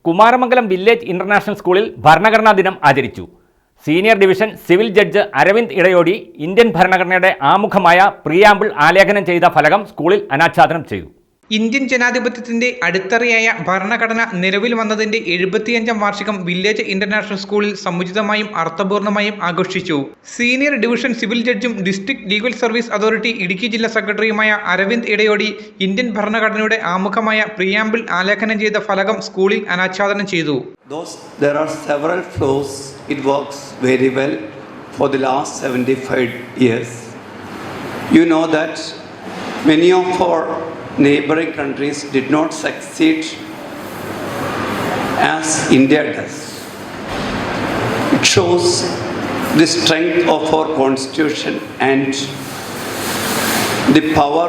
Kumaramangalam village international സ്കൂളിൽ ഭരണഘടനാ ദിനം ആചരിച്ചു. Senior division civil judge Aravind Edayodi Indian ഭരണഘടനയുടെ ആമുഖമായ പ്രിയാമ്പിൾ ആലേഖനം ചെയ്ത ഫലകം സ്കൂളിൽ അനാച്ഛാദനം ചെയ്തു. ഇന്ത്യൻ ജനാധിപത്യത്തിന്റെ അടിത്തറയായ ഭരണഘടന നിലവിൽ വന്നതിന്റെ 75ാം വാർഷികം വില്ലേജ് ഇന്റർനാഷണൽ സ്കൂളിൽ സമുചിതമായും അർത്ഥപൂർണമായും ആഘോഷിച്ചു. സീനിയർ ഡിവിഷൻ സിവിൽ ജഡ്ജും district legal service authority Idukki ജില്ലാ സെക്രട്ടറിയുമായ അരവിന്ദ് ഇടയോടി ഇന്ത്യൻ ഭരണഘടനയുടെ ആമുഖമായ പ്രിയാമ്പിൾ ആലേഖനം ചെയ്ത ഫലകം സ്കൂളിൽ അനാച്ഛാദനം ചെയ്തു. There are several flaws. It works very well for the last 75 years. You know that many of our neighboring countries did not succeed as India does. It shows the strength of our constitution and the power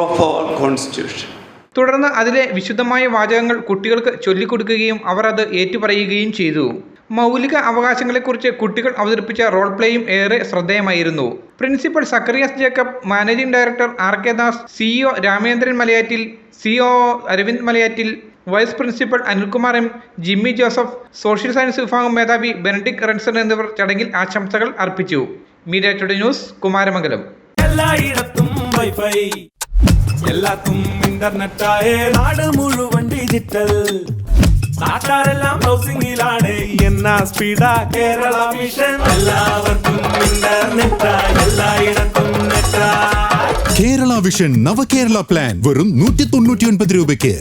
of our constitution. തുടർന്ന് അതിലെ വിശുദ്ധമായ വാചകങ്ങൾ കുട്ടികൾക്ക് ചൊല്ലിക്കൊടുക്കുകയും അവർ അത് ഏറ്റുപറയുകയും ചെയ്തു. മൗലിക അവകാശങ്ങളെക്കുറിച്ച് കുട്ടികൾ അവതരിപ്പിച്ച റോൾ പ്ലേയും ഏറെ ശ്രദ്ധേയമായിരുന്നു. Principal Zacharias Jacob, managing director R K. Das, CEO Ramendran Malayattil, CO Aravind Malayattil, vice principal Anilkumar M, Jimmy Joseph, social science വിഭാഗം മേധാവി ബെനഡിക്ട് റൺസൺ എന്നിവർ ചടങ്ങിൽ ആശംസകൾ അർപ്പിച്ചു. Media today news, Kumaramangalam. എല്ലാത്തും ഇന്റർനെറ്റായേ നാട് മുഴുവൻ ഡിജിറ്റൽ. നാട്ടാരെല്ലാം ബ്രൗസിംഗിലാണ്. എന്നാ സ്പീഡാ കേരള മിഷൻ. എല്ലാവർക്കും ഇന്റർനെറ്റാ, എല്ലായിടത്തും നെറ്റാ. കേരള വിഷൻ നവകേരള പ്ലാൻ വെറും 199 രൂപയ്ക്ക്.